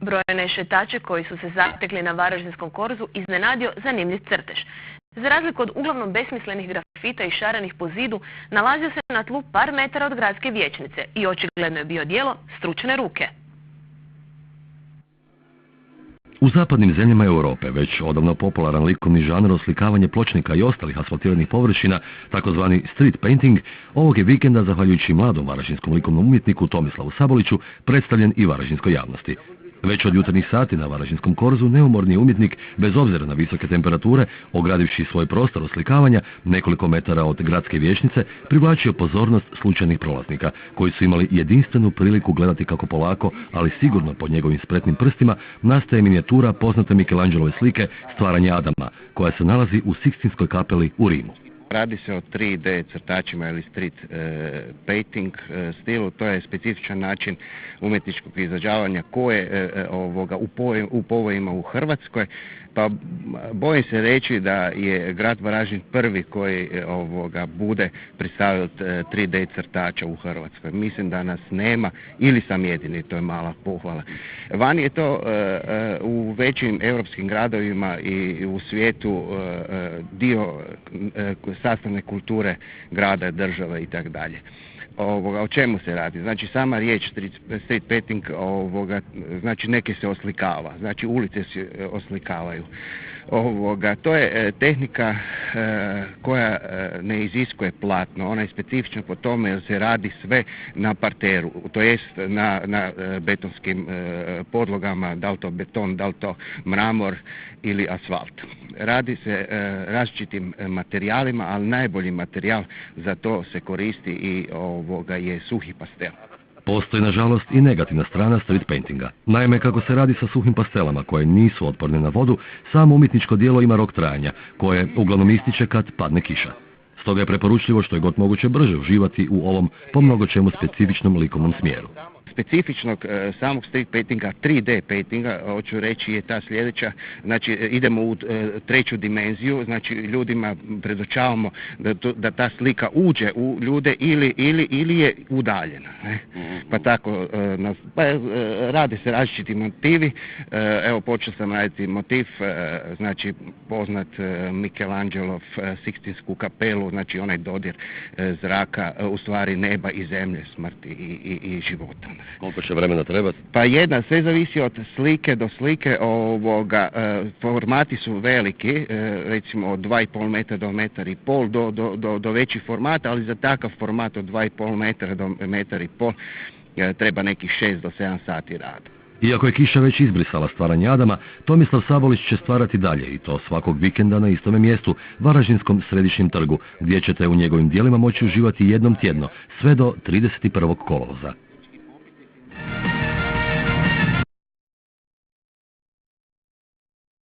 Brojne šetače koji su se zatekli na varaždinskom korzu iznenadio zanimljiv crtež. Za razliku od uglavnom besmislenih grafita i šarenih po zidu, nalazio se na tlu par metara od gradske vijećnice i očigledno je bio djelo stručne ruke. U zapadnim zemljama Europe već odavno popularan likovni žanr oslikavanje pločnika i ostalih asfaltiranih površina, takozvani street painting, ovog je vikenda, zahvaljujući mladom varaždinskom likovnom umjetniku Tomislavu Saboliću, predstavljen i varaždinskoj javnosti. Već od jutarnjih sati na varaždinskom korzu neumorni umjetnik, bez obzira na visoke temperature, ogradivši svoj prostor oslikavanja nekoliko metara od gradske vijećnice, privlačio pozornost slučajnih prolaznika, koji su imali jedinstvenu priliku gledati kako polako, ali sigurno pod njegovim spretnim prstima, nastaje minijatura poznate Michelangelove slike Stvaranje Adama, koja se nalazi u Sikstinskoj kapeli u Rimu. Radi se o 3D crtačima ili street painting stilu. To je specifičan način umjetničkog izražavanja koje u povojima u Hrvatskoj. Pa bojim se reći da je grad Varaždin prvi koji bude predstavio 3D crtača u Hrvatskoj. Mislim da nas nema ili sam jedini, to je mala pohvala. Vani je to u većim europskim gradovima i u svijetu dio sastavne kulture grada, države i tako dalje. O čemu se radi? Znači sama riječ street painting, znači neke se oslikava, znači ulice se oslikavaju. To je tehnika koja ne iziskuje platno, ona je specifična po tome jer se radi sve na parteru, to jest na betonskim podlogama, da li to beton, da li to mramor ili asfalt. Radi se različitim materijalima, ali najbolji materijal za to se koristi i je suhi pastel. Postoji, nažalost, i negativna strana street paintinga. Naime, kako se radi sa suhim pastelama koje nisu otporne na vodu, samo umjetničko djelo ima rok trajanja, koje uglavnom ističe kad padne kiša. Stoga je preporučljivo što je god moguće brže uživati u ovom po mnogo čemu specifičnom likovnom smjeru. Specifičnog samog street paintinga, 3D paintinga, hoću reći, je ta sljedeća, znači idemo u treću dimenziju, znači ljudima predočavamo da ta slika uđe u ljude ili je udaljena. Pa tako, rade se različiti motivi, evo počeo sam raditi motiv, znači poznat Michelangelov Sikstinsku kapelu, znači onaj dodir zraka, u stvari neba i zemlje, smrti i života. Koliko će vremena trebati? Pa sve zavisi od slike do slike. Formati su veliki, recimo od 2,5 metra do 1,5 metra do većih formata, ali za takav format od 2,5 metra do 1,5 metra treba nekih 6 do 7 sati rada. Iako je kiša već izbrisala Stvaranje Adama, Tomislav Sabolić će stvarati dalje i to svakog vikenda na istome mjestu, Varaždinskom središnjem trgu, gdje ćete u njegovim dijelima moći uživati jednom tjedno, sve do 31. kolovoza.